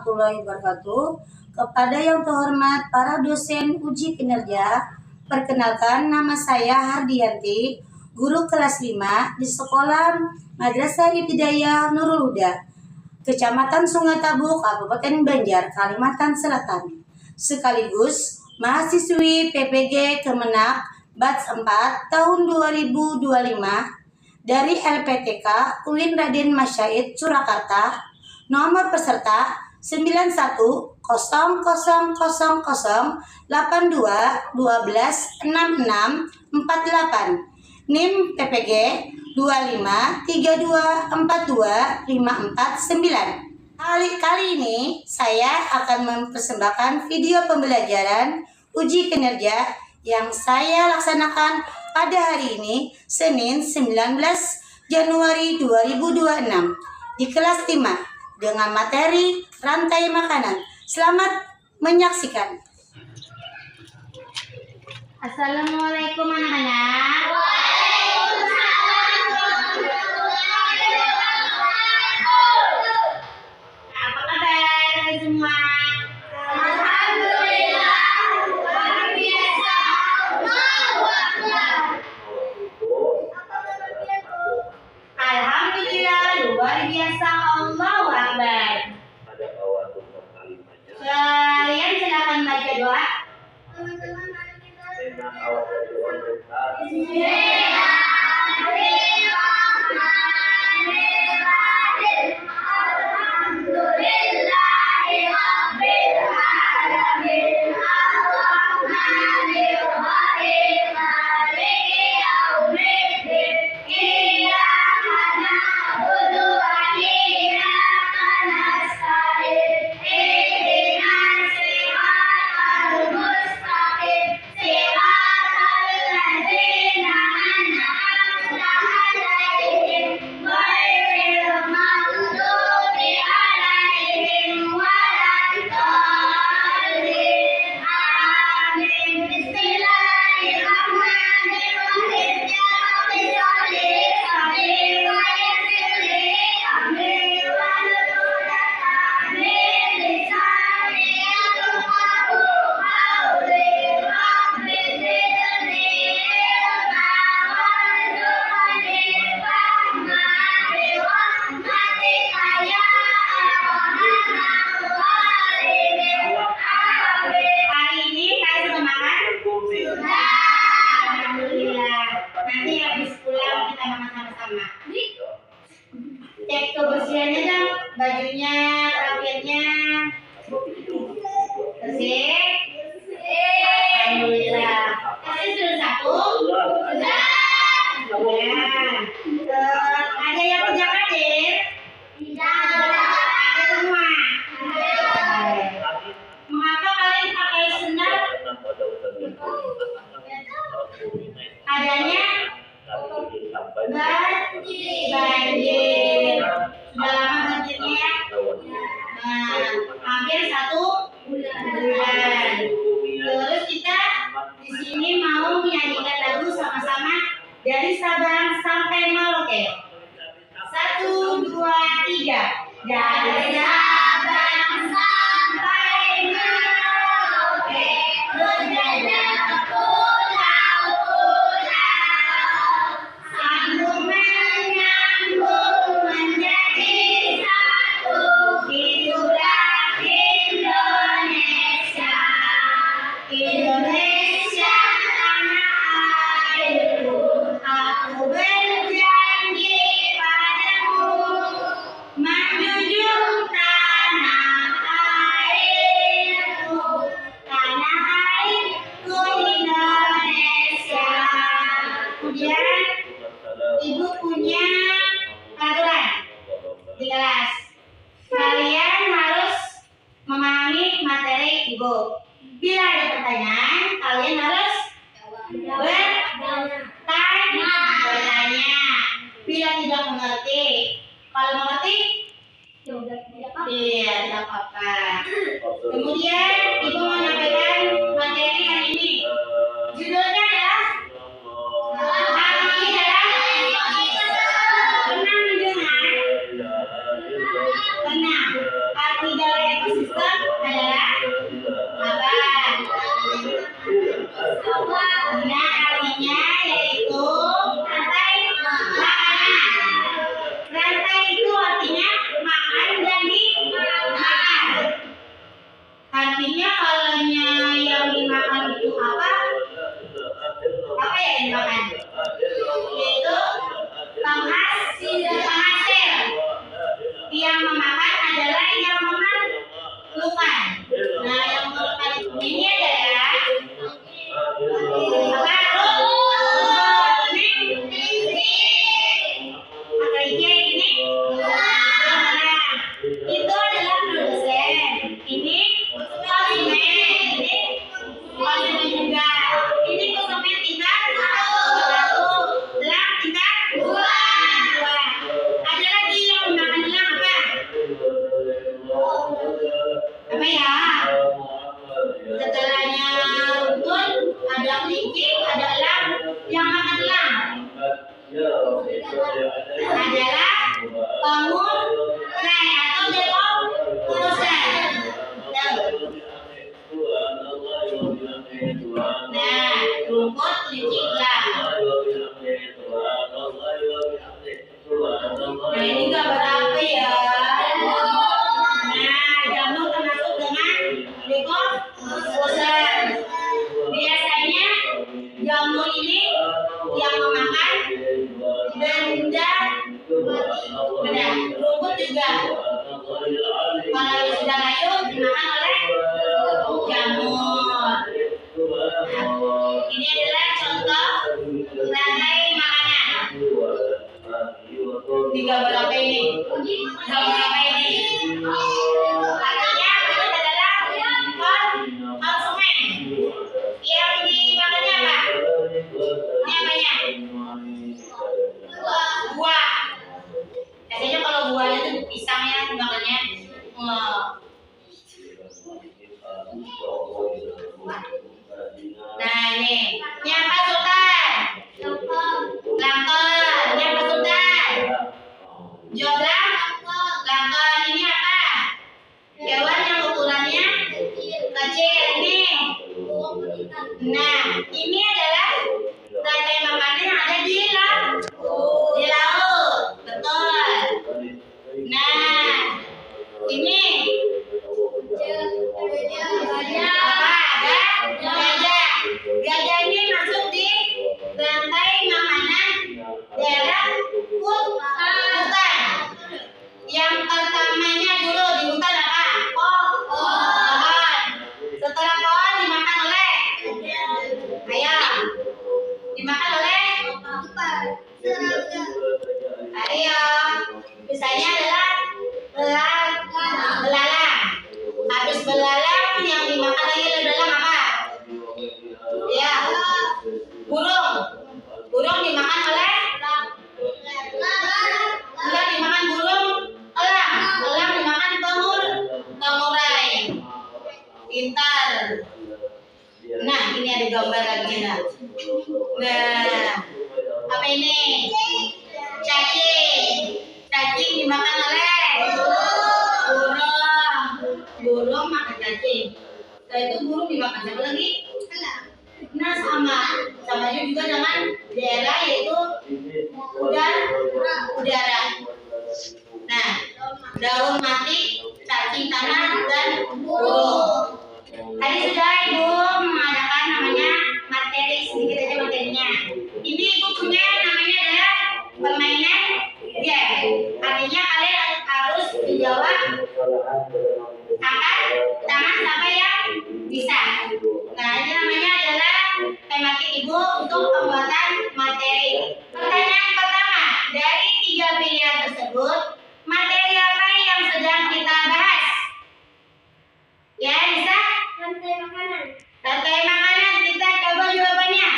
warahmatullahi wabarakatuh. Kepada yang terhormat para dosen uji kinerja, perkenalkan nama saya Hardianti, guru kelas 5 di Sekolah Madrasah Ibtidaiyah Nurul Huda, Kecamatan Sungai Tabu, Kabupaten Banjar, Kalimantan Selatan. Sekaligus mahasiswi PPG Kemenak Batch 4 tahun 2025 dari LPTK UIN Raden Masyaid Surakarta, nomor peserta 91000082126648, NIM PPG 2532425449. Kali ini saya akan mempersembahkan video pembelajaran uji kinerja yang saya laksanakan pada hari ini, Senin 19 Januari 2026 di kelas 5 dengan materi rantai makanan. Selamat menyaksikan. Assalamualaikum anak-anak. Apa kabar semua? Alhamdulillah, luar biasa. Allahu Akbar. Alhamdulillah, luar biasa. Allahu Akbar. Kalian silakan baca doa. Cek kebersihannya dong, bajunya, pakaiannya bersih. Alhamdulillah. Kalian sudah satu? Sudah. Ada yang punya kadir? Tidak. Ada semua. Mengapa kalian pakai sendal? Adanya banjir. Sudah lama banjirnya ya? Hampir 1 bulan. Terus kita di sini mau menyanyikan lagu sama-sama dari Sabang sampai Merauke. 1, 2, 3. Dari Sabang sampai Merauke, berjajah pulau-pulau, sambung menyambung menjadi satu. Itulah Indonesia, Indonesia tanah airku. Aku berjanji padamu menjunjung tanah airku, tanah airku Indonesia. Kemudian Ibu punya peraturan di kelas. Kalian harus memahami materi Ibu. Bila ada pertanyaan, kalian harus Nah, artinya yaitu rantai makanan. Rantai itu artinya makan dan dimakan. Artinya kalanya yang dimakan itu apa? Apa ya yang dimakan? Yaitu penghasil. Yang memakan adalah yang memerlukan. Nah, yang memerlukan ini adalah apa? Ini itu adalah produsen. Ini konsumen. Ini konsumen juga. Ini konsumen tingkat 1, elang tingkat 2. Ada lagi yang memakan elang apa? Apa ya? Setelahnya rumput, ada kelinci, ada elang. Yang makan elang adalah pengurai atau decomposer. Nah, rumput, kelinci, elang. Nah, ini gambar apa ya? Nah, jamur termasuk dengan decomposer. Biasanya jamur ini yang memakan benda rumput juga. Kalau sudah layu dimakan oleh jamur. Ini adalah contoh rantai makanan. Di gambar apa ini? Gambar apa ini? Artinya itu adalah konsumen. Yang dimakannya apa? Ini apanya? Buah. Biasanya kalau buahnya itu pisang ya dimakannya. Nah ini apa sultan? Langkon. Ini apa sultan? Joblang. Langkon ini apa? Hewan yang ukurannya kecil ini. Nah ini adalah rantai makanan yang ada di laut. Betul. Nah ini apa? Ada gajah. Gajah ini masuk di rantai makanan daerah hutan. Yang pertamanya dulu di hutan apa? Pohon. Setelah pohon dimakan oleh ayam. Dimakan oleh ayam. Misalnya adalah belalang. Habis belalang yang dimakan lagi oleh belalang apa? Ya, burung. Burung dimakan oleh enggak dimakan burung, elang. Elang dimakan pengurai. Pintar. Nah, ini ada gambar lagi nah. Nah, apa ini? Cacing. Cacing dimakan oleh burung. Burung makan cacing. Setelah itu burung dimakan siapa lagi? Nah, sama juga dengan daerah yaitu udara. Nah, daun mati, cacing tanah dan burung. Tadi sudah Ibu mengadakan namanya materi, sedikit aja materinya. Ini Ibu punya namanya adalah permainan game. Artinya kalian harus menjawab angkat tangan sampai yang bisa. Nah, ini namanya adalah tematik Ibu untuk pembuatan materi. Pertanyaan pertama, dari 3 pilihan tersebut, materi apa yang sedang kita bahas? Ya, bisa? Rantai makanan. Rantai makanan, kita coba jawabannya.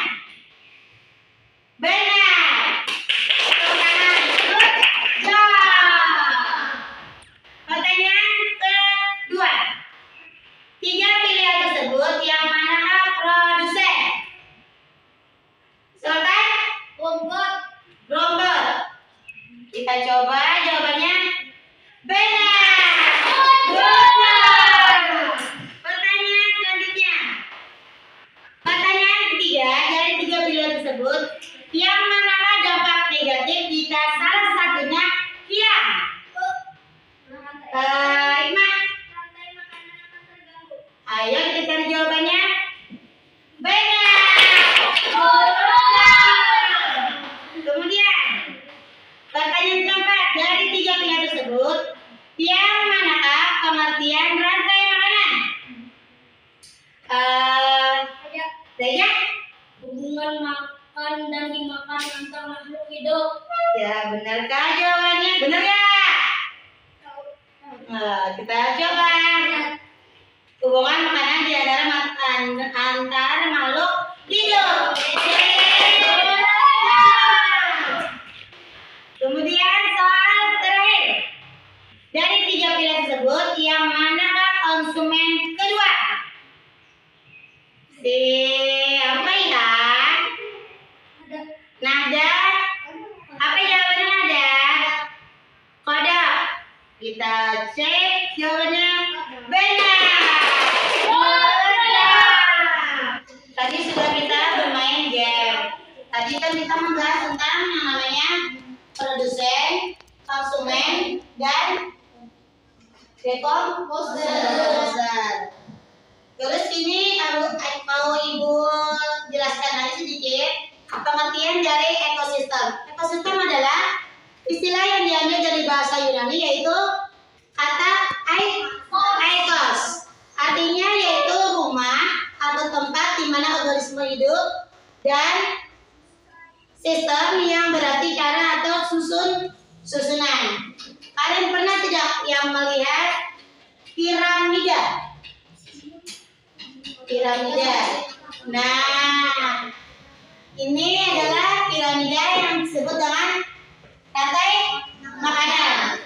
Benar. Tangan. Good job. Pertanyaan kedua. 3 pilihan tersebut yang manakah produsen? tersebut, yang manakah dampak negatif jika salah satunya hilang? Iman, ayo kita cari jawabannya. Benar. Kemudian, pertanyaan keempat, dari tiga pilihan tersebut, yang manakah pengertian rantai makanan? Reja? Hubungan makan dan dimakan antar makhluk hidup. Ya, benarkah jawabannya? Benar nggak? Kita coba. Hubungan makanan di antara antar makhluk hidup. Kemudian soal terakhir. Dari tiga pilihan tersebut, yang manakah konsumen kedua? Siapa ya? Nada. Apa jawabannya Nada? Kodok. Kita cek jawabannya. Benar. Tadi sudah kita bermain game. Tadi kan kita membahas tentang yang namanya produsen, konsumen, dan dekomposer. Terus ini mau Ibu jelaskan lagi sedikit pengertian dari ekosistem. Ekosistem adalah istilah yang diambil dari bahasa Yunani, yaitu kata eikos. Artinya yaitu rumah atau tempat di mana organisme hidup, dan sistem yang berarti cara atau susunan. Kalian pernah tidak yang melihat piramida? Piramida. Nah, ini adalah piramida yang disebut dengan rantai makanan.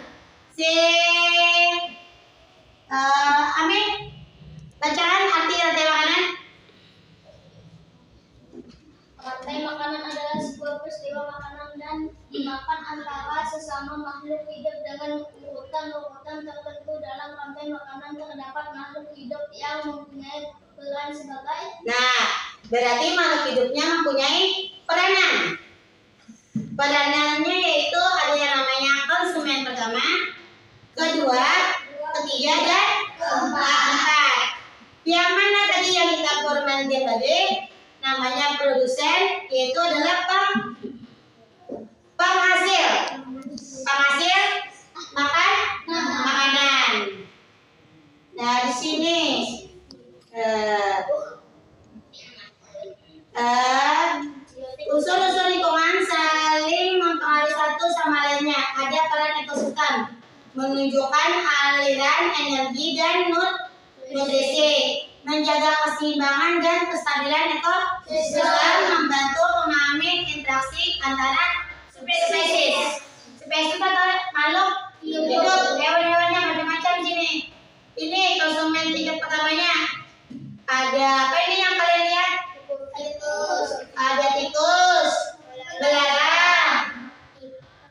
Amin, bacakan arti rantai makanan. Rantai makanan adalah sebuah peristiwa makanan dan dimakan antara sesama makhluk hidup dengan urutan tertentu. Dalam rantai makanan terdapat makhluk hidup yang mempunyai peran sebagai. Nah, berarti makhluk hidupnya mempunyai peranan. Peranannya yaitu ada yang namanya konsumen pertama, kedua, ketiga, dan keempat. Yang mana tadi yang kita formalkan tadi namanya produsen, yaitu adalah penghasil makanan. Nah, di sini unsur-unsur lingkungan saling mempengaruhi satu sama lainnya. Ada peran ekosistem menunjukkan aliran energi dan nutrisi, menjaga keseimbangan dan kestabilan ekosistem, membantu memahami interaksi antara spesies. Spesies atau makhluk hidup, hewan-hewannya macam-macam sini. Ini konsumen tingkat pertamanya. Ada apa ini yang kalian lihat? Ada tikus, belalang,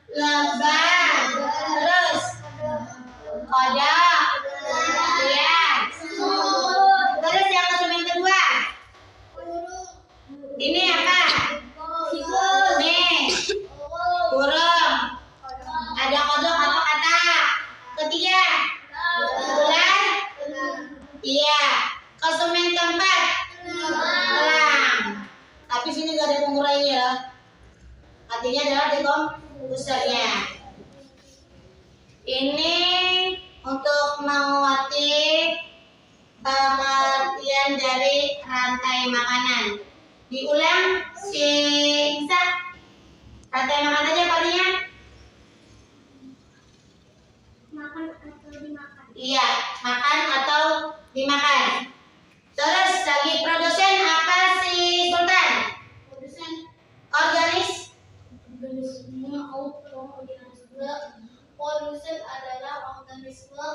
lebah, terus kodok, ya. Terus yang konsumen kedua, ini apa? Nih, burung. Ada kodok atau katak. Ketiga, ular. Iya. Konsumen keempat, elang. Tapi sini gak ada pengurainya ya. Artinya adalah dekomposernya. Ini untuk menguati pengertian dari rantai makanan. Diulang si Isa. Rantai makan aja palingnya. Makan atau dimakan. Iya, makan atau dimakan. Terus lagi produsen apa si Sultan? Organisme. Produsen adalah organisme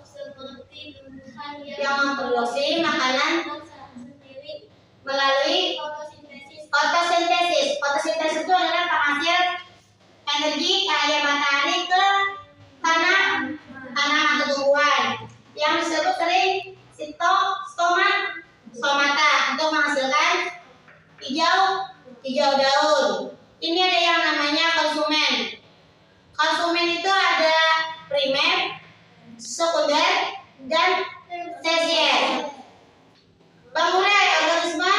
seperti tumbuhan yang memproduksi makanan sendiri melalui fotosintesis. Fotosintesis itu adalah penghasil energi cahaya matahari ke tanah atau tumbuhan yang disebut sering stomata untuk hijau daun. Ini ada yang namanya konsumen. Konsumen itu ada primer, sekunder, dan tersier. Bangunan organisme,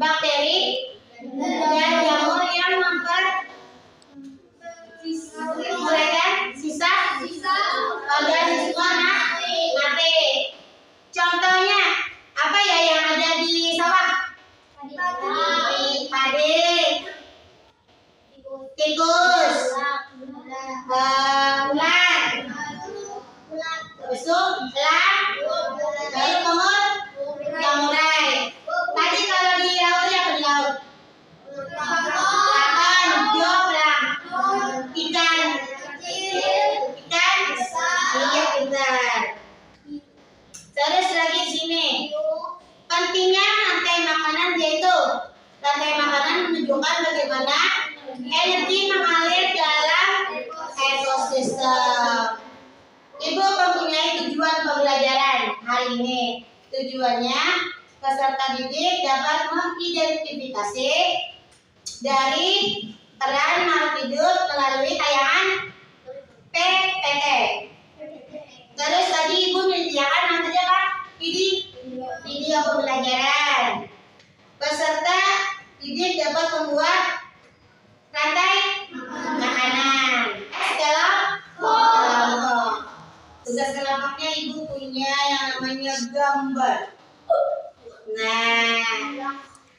bakteri, dan jamur yang memperolehkan sisa organisme mati. Contohnya apa ya yang ada di sawah? Padi, tikus, ulat, habis itu elang, baru kumur, jamurai. Tadi kalau di laut ya di laut. Plankton, bioplank, ikan, iya pintar. Terus lagi di sini. Pentingnya rantai makanan yaitu rantai makanan menunjukkan bagaimana energi mengalir dalam ekosistem. Ibu mempunyai tujuan pembelajaran hari ini. Tujuannya peserta didik dapat mengidentifikasi dari peran makhluk hidup melalui tayangan PPT. Terus tadi ibu menyediakan nanti apa? Video pembelajaran. Peserta didik dapat membuat rantai makanan. Kelompok. Tugas kelompoknya ibu punya yang namanya gambar. Nah,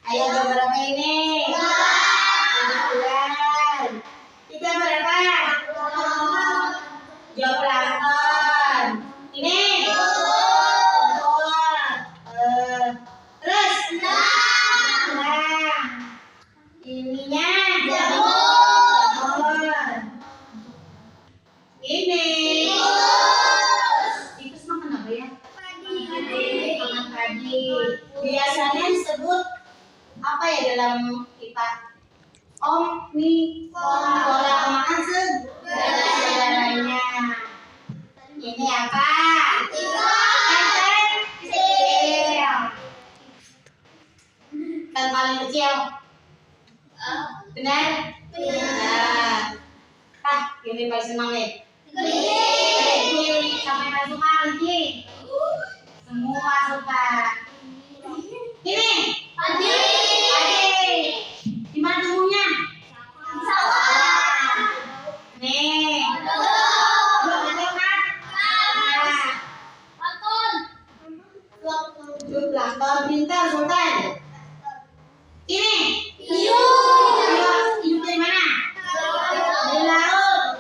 ayo gambar apa ini? Bulan. Ini gambar apa? Plankton. Ini. Terus. Nah, ininya jamur. Ini. Tikus makan apa ya? Makan padi. Biasanya disebut apa ya dalam IPA? Orang makan segalanya. Ini apa? Kan paling kecil. Benar? Nah, ini paling senang nih. Sampai paling suka lagi. Semua suka. Ini. Padi. Di mana tumbuhnya? Nih. Plankton pintar Sultan. Ini. Hidup dari mana? Dari laut.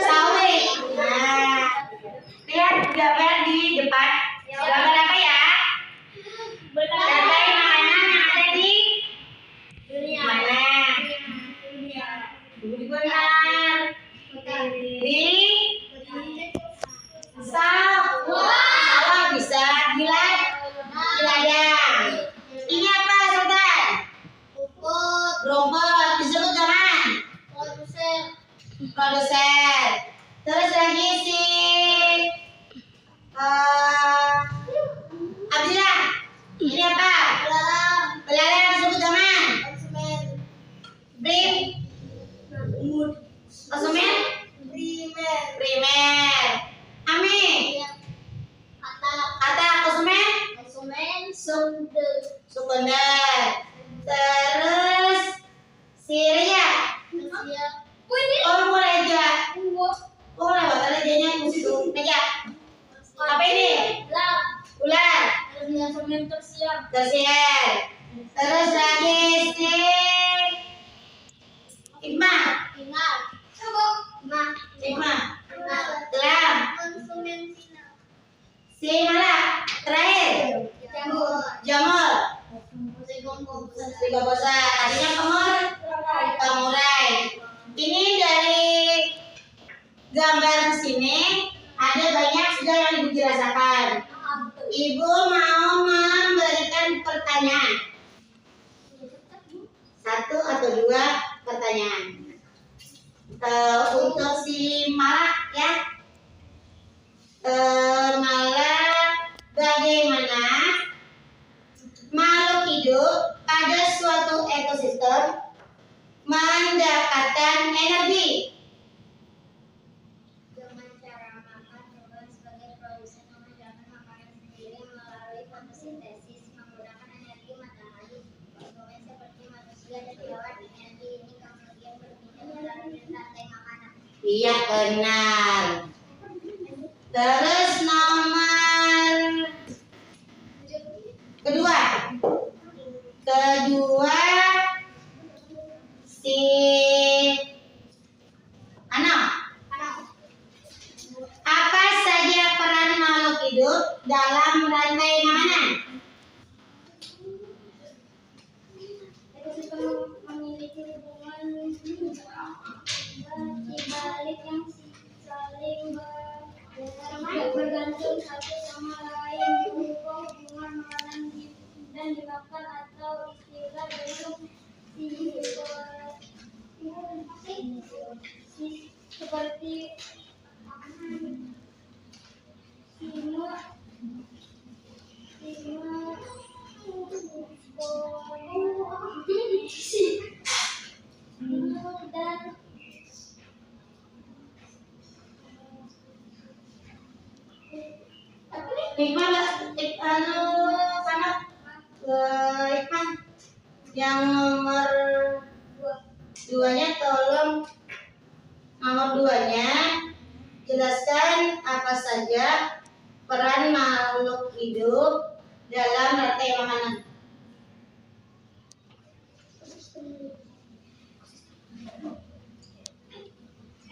Sawit. Nah, lihat gambar di depan. Gambar apa ya? Rantai makanan yang ada di mana? Benar. Di sawah bisa di ladang. Ini apa Sultan? Rumput disebut dengan produser. Terus lagi si Abdillah. Ini apa? Belalang disebut dengan konsumen primer. Amin. Kata konsumen sekunder. Terus Syria. Mulai aja. Lewat rajanya musuh. Meja. Apa ini? Ular. Tersier. Terus lagi si Hikmah. Gelam. Si malah terakhir. Jamur. Si babosa. Tadinya kemurai. Ini dari gambar di sini ada banyak sudah yang ibu jelaskan. Ibu mau memberikan pertanyaan. 1 atau 2 pertanyaan. Untuk si Malak ya. Malah bagaimana makhluk hidup pada suatu ekosistem mendapatkan energi. Dengan cara makan, hewan sebagai produsen mengerjakan makanan sendiri melalui fotosintesis menggunakan energi matahari. Konsumen seperti manusia dan hewan, energi ini kemudian berpindah melalui rantai makanan. Iya benar. Terus nomor kedua si apa saja peran makhluk hidup dalam rantai makanan? Ekosistem memiliki hubungan dibalik yang saling bergantung satu sama lain, berupa hubungan makanan dan dimakan atau istilah bentuk seperti dan Hikmah yang nomor duanya tolong nomor duanya jelaskan apa saja peran makhluk hidup dalam rantai makanan.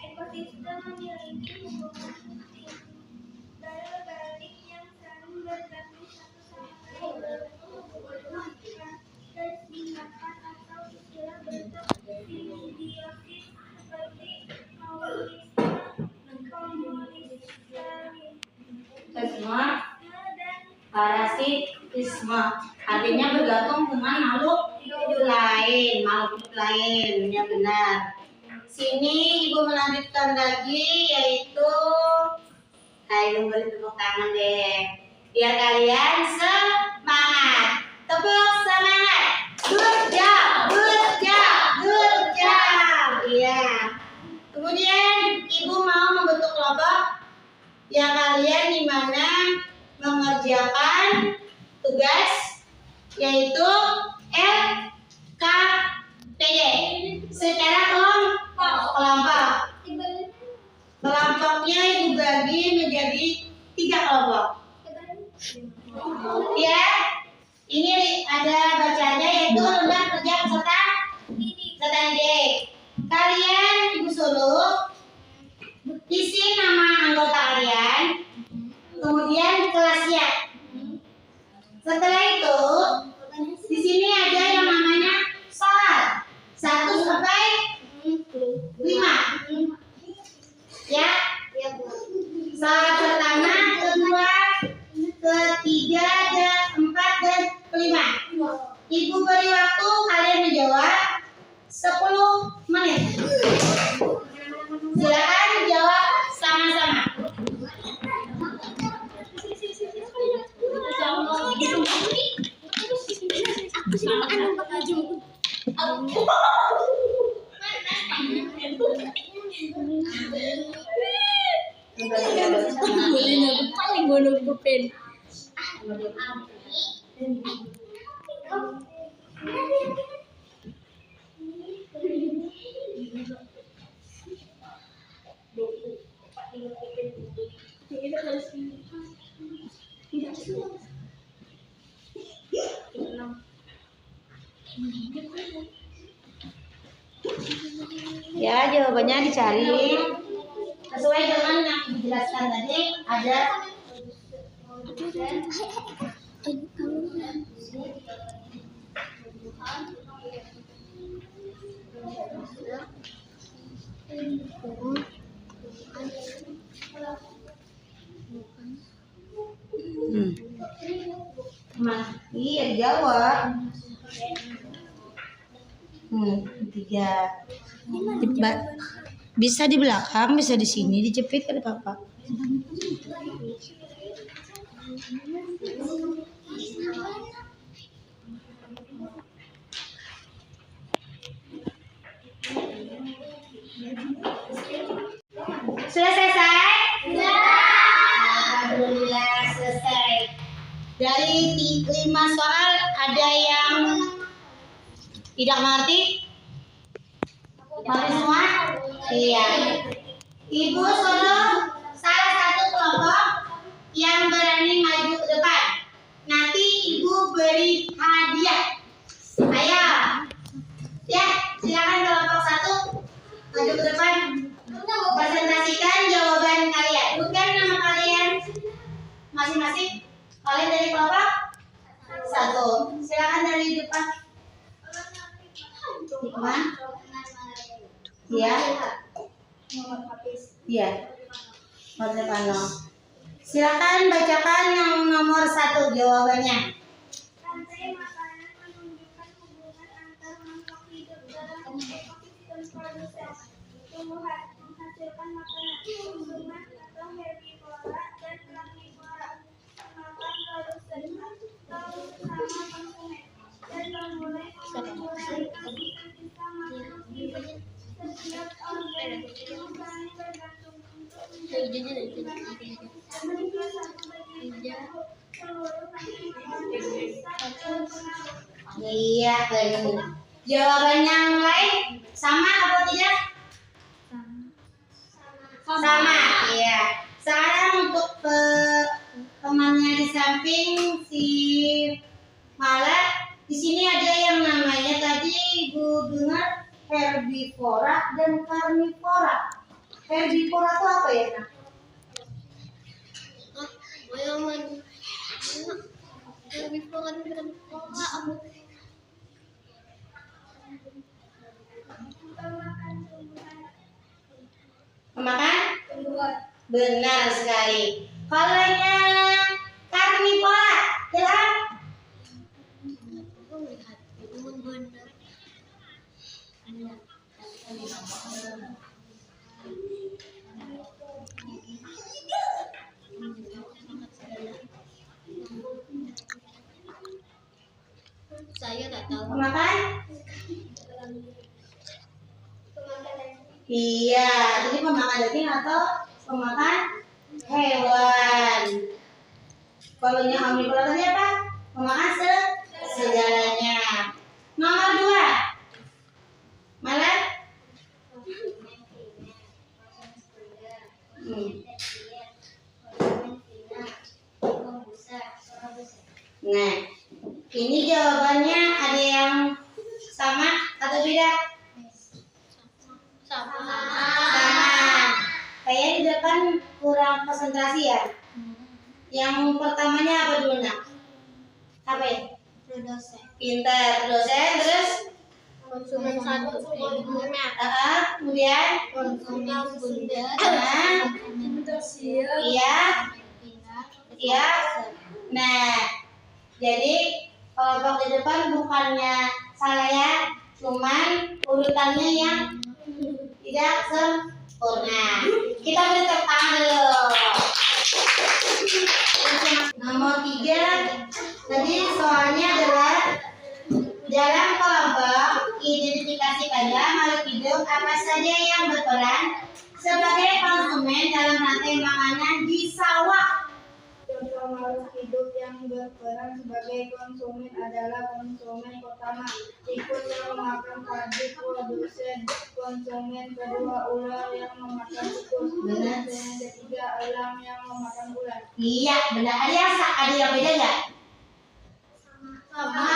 ekosistem memiliki hubungan balik yang saling bergantung satu sama lain, berupa dan dimakan atau istilah bentuk simbiosis seperti Semua parasitisme artinya bergantung dengan makhluk hidup lain, ya benar. Sini ibu melanjutkan lagi yaitu ibu beri tepuk tangan deh biar kalian semangat. Tepuk semangat. Good job. Iya. Kemudian ibu mau membentuk kelompok yang kalian di mana mengerjakan tugas yaitu LKPD secara kelompok. Kelompoknya ibu bagi menjadi 3 kelompok. Ya, ini ada bacanya yaitu lembar kerja peserta didik. Kalian ibu suruh isi nama anggota kalian, kemudian kelasnya. Setelah itu, di sini ada yang namanya soal 1 sampai 5. Ya, soal pertama, kedua, ketiga, keempat, dan kelima. Ibu beri waktu kalian menjawab 10 menit. Silakan jawab sama-sama. paling gue nutupin. Ya, jawabannya dicari sesuai dengan yang dijelaskan tadi. Ada iya dijawab. 3. Bisa di belakang, bisa di sini, dijepit kan papa. Sudah selesai? Alhamdulillah selesai. Dari 5 soal ada yang tidak mengerti? Mengerti semua? Iya. Ibu suruh salah satu kelompok yang berani maju ke depan. Nanti ibu beri hadiah. Ayo. Ya, silakan kelompok 1 maju ke depan. Presentasikan jawaban kalian. Bukan nama kalian masing-masing. Kalian dari kelompok 1. Silakan dari depan. Hikmah. Iya. Iya. Mas. Silakan bacakan yang nomor 1 jawabannya. Rantai makanan menunjukkan hubungan antar makhluk hidup dalam ekosistem produsen. Tumbuhan menghasilkan makanan, konsumen atau herbivora dan karnivora memakan produsen atau sama konsumen dan memulai mengurangi sisa makhluk hidup. Setiap organisme saling bergantung untuk menjaga kehidupan satu bagian seluruh rantai bisa terpengaruh. Iya, benar. Jawaban yang lain sama atau tidak? Sama. Iya. Sekarang untuk temannya di samping si Mala, di sini ada yang namanya tadi Ibu dengar herbivora dan karnivora. Herbivora itu apa ya, Nak? Pemakan? Benar sekali. Kalau yang karnivora, jelas? Saya tak tahu. Pemakan? Iya, jadi pemakan daging atau pemakan hewan. Kalau yang omnivora tadi apa? Pemakan segalanya. Nomor 2. Malah? Nah, ini jawabannya ada yang sama atau beda? Sama. Kayak di depan kurang konsentrasi ya. Yang pertamanya apa dulu, Nak? Apa ya? Produsen. Pintar, dosen, terus Konsumen 1. kemudian Konsumen bunda. Iya. Iya. Nah, jadi kelompok di depan bukannya salah ya, cuman urutannya yang tidak sempurna. Kita beri tepuk tangan dulu. Nomor 3, tadi soalnya adalah dalam kelompok identifikasikanlah makhluk hidup apa saja yang berperan sebagai konsumen dalam rantai makanan di sawah. Contoh makhluk hidup yang berperan sebagai konsumen adalah konsumen pertama tikus yang memakan padi, produsen. Konsumen kedua ular yang memakan tikus. Benar. Konsumen ketiga elang yang memakan ular. Iya, benar. Ada yang beda nggak? Sama.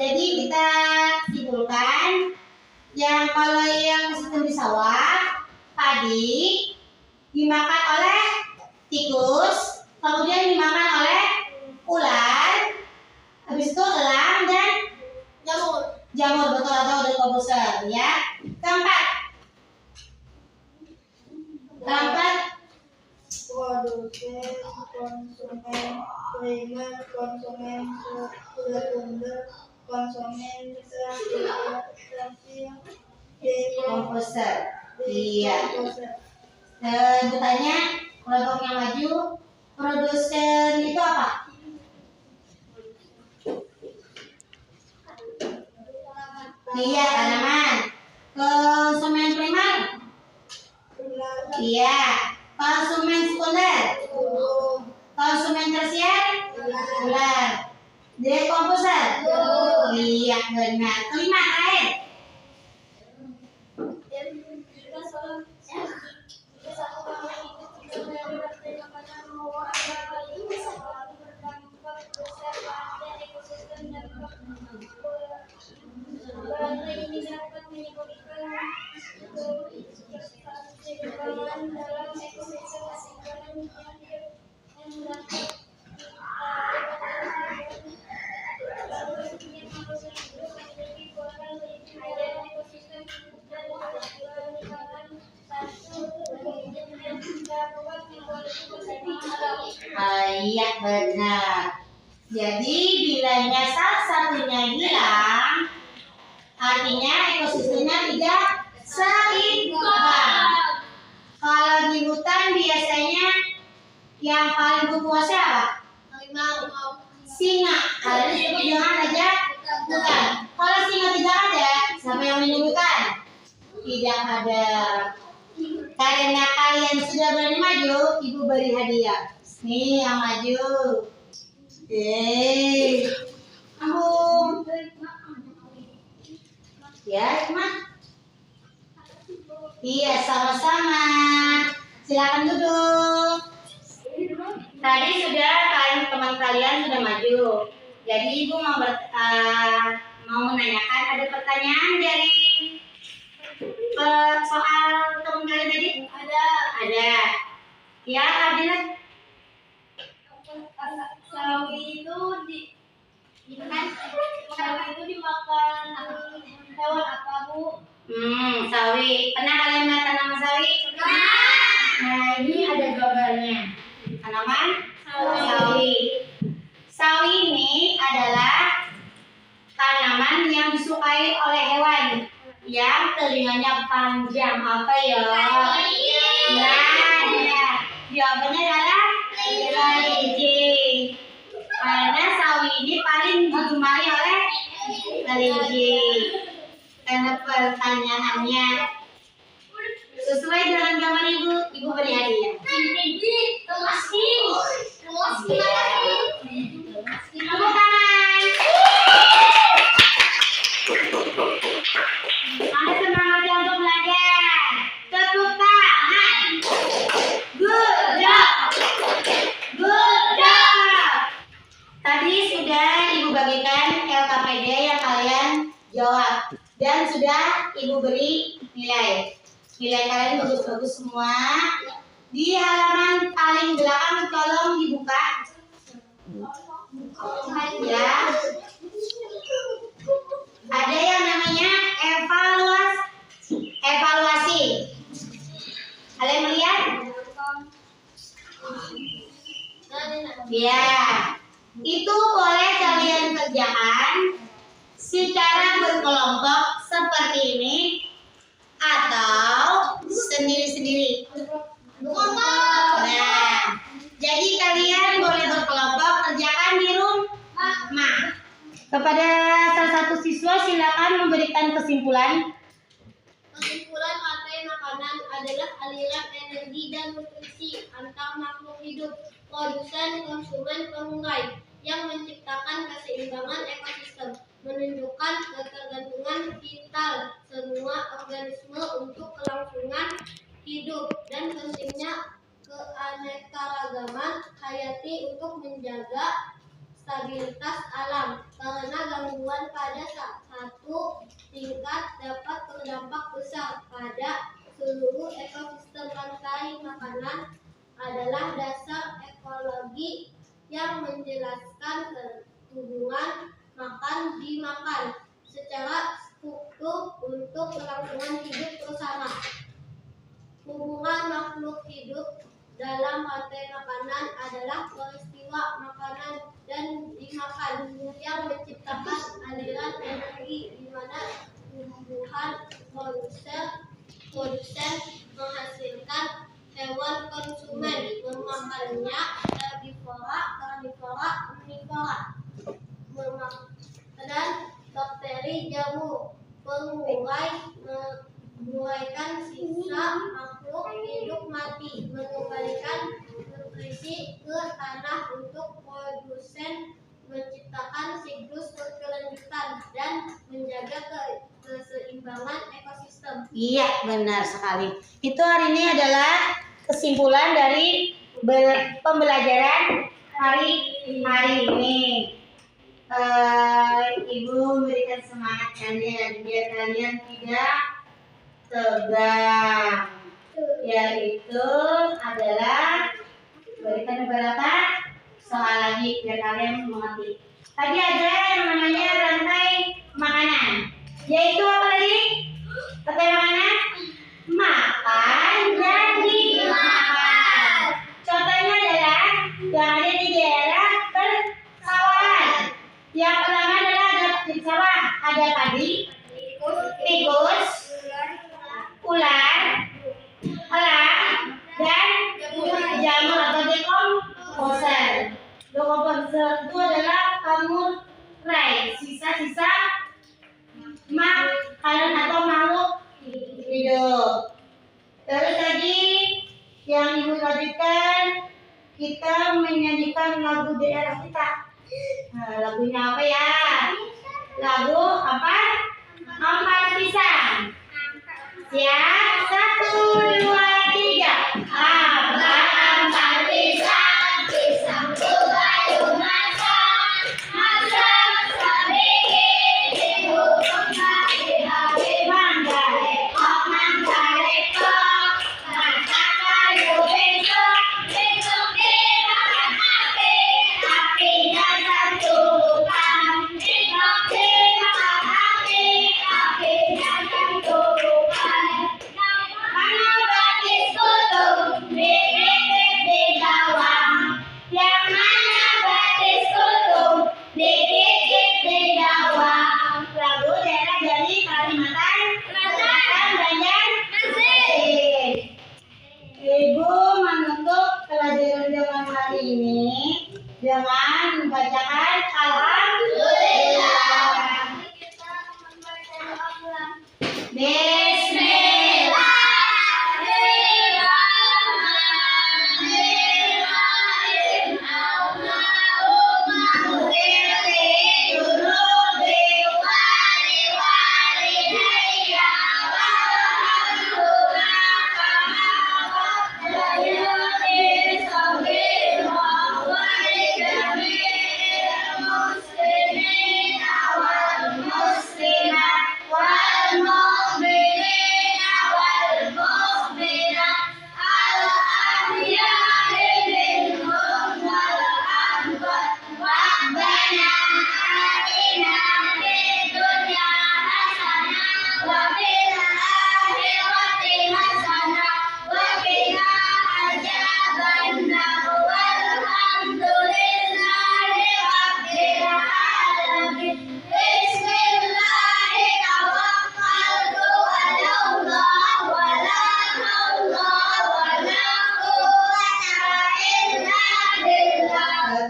Jadi kita simpulkan yang kalau yang sistem di sawah padi dimakan oleh tikus, kemudian dimakan oleh ular, habis itu elang dan jamur betul atau dekomposer ya. Keempat Produsen, konsumen primer, konsumen sekunder, konsumen tersier, dekomposer. Iya. dekomposer. Bertanya kelompok yang maju, produsen itu apa? Iya, tanaman. Konsumen primer Iya. Konsumen sekunder. Konsumen tersier? Ular. Dekomposer? Iya benar. Kelima terakhir. Ini dapat menyebabkan keseimbangan dalam ekosistem keseimbangan yang dapat Iya benar. Jadi bilanya salah satunya hilang, artinya ekosistemnya tidak seimbang. Kalau di hutan biasanya yang paling berkuasa apa? Singa. Kalau disebut dengan raja hutan. Kalau singa tidak ada, siapa yang menyebutkan? Tidak ada. Karena kalian sudah berani maju, ibu beri hadiah. Nih yang maju. Ambung. Ya, Mak. Iya, sama-sama. Silakan duduk. Tadi sudah teman kalian sudah maju. Jadi ibu mau menanyakan, ada pertanyaan dari soal teman kalian tadi? Ada. Ya, Adila. sawi itu dimakan hewan apa, Bu? Sawi. Pernah kalian makan nama sawi? Nah, ini ada gambarnya. Tanaman sawi. Sawi ini adalah tanaman yang disukai oleh hewan yang telinganya panjang. Apa ya? Ya. Jawabannya adalah kelinci. Karena sawi ini paling digemari oleh kelinci. Karena pertanyaannya sesuai dengan gambar ibu beri hadiah. Tepuk tangan. Anda semangat ya untuk belajar. Tepuk tangan. Good job. Good job. Tadi sudah ibu bagikan LKPD yang kalian jawab. Dan sudah ibu beri nilai. Nilai kalian bagus-bagus semua. Di halaman paling belakang tolong dibuka. Ya. Ada yang namanya evaluasi. Kalian melihat? Ya. Itu boleh kalian kerjakan secara berkelompok seperti ini atau sendiri-sendiri. Nah, jadi kalian boleh berkelompok kerjakan di rumah. Kepada salah satu siswa silakan memberikan kesimpulan. Kesimpulan rantai makanan adalah aliran energi dan nutrisi antar makhluk hidup, produsen, konsumen, pengunggai yang menciptakan keseimbangan ekosistem, menunjukkan ketergantungan vital semua organisme untuk kelangsungan hidup dan pentingnya keanekaragaman hayati untuk menjaga stabilitas alam, karena gangguan pada satu tingkat dapat berdampak besar pada seluruh ekosistem. Rantai makanan adalah dasar ekologi yang menjelaskan hubungan makan dimakan secara struktur untuk kelangsungan hidup bersama. Hubungan makhluk hidup dalam rantai makanan adalah peristiwa makanan dan dimakan yang menciptakan aliran energi di mana tumbuhan produsen menghasilkan hewan konsumen memakannya, herbivora, karnivora, omnivora, dan bakteri jamur penguraikan sisa makhluk hidup mengembalikan nutrisi ke tanah untuk produsen, menciptakan siklus berkelanjutan, dan menjaga keseimbangan ekosistem. Iya, benar sekali. Itu hari ini adalah kesimpulan dari pembelajaran hari ini. Ibu memberikan semangat kalian biar kalian tidak tegang. Yaitu adalah berikan beberapa soal lagi biar kalian mengerti. Tadi ada yang namanya rantai makanan. Yaitu apa tadi? Rantai makanan? Makan jadi makan. Contohnya adalah yang ada di daerah persawahan. Yang pertama adalah ada di sawah, ada padi, tikus, ular, elang, dan jamur atau dekomposer. Dekomposer itu adalah samurai, sisa-sisa makanan atau makhluk hidup. Terus tadi yang ibu lanjutkan, kita menyanyikan lagu daerah kita. Nah, lagunya apa ya? Lagu apa? Ampat pisang. Siap? 1, 2, 3. Ampat pisang, pisang berbayu masak, masak bikin ibu kembali hari mangga lekok, mangga lekok, masak kayu besok, besok dimakan api, apinya santulukan, besok dimakan api, apinya santulukan. Mana batis kutu dikit di bawah, yang mana batis kutu dikit di bawah. Lagu daerah dari Kalimantan Banjarmasin. Ibu menutup pelajaran dengan hari ini dengan membacakan alhamdulillah.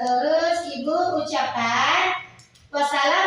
Terus ibu ucapkan wassalamualaikum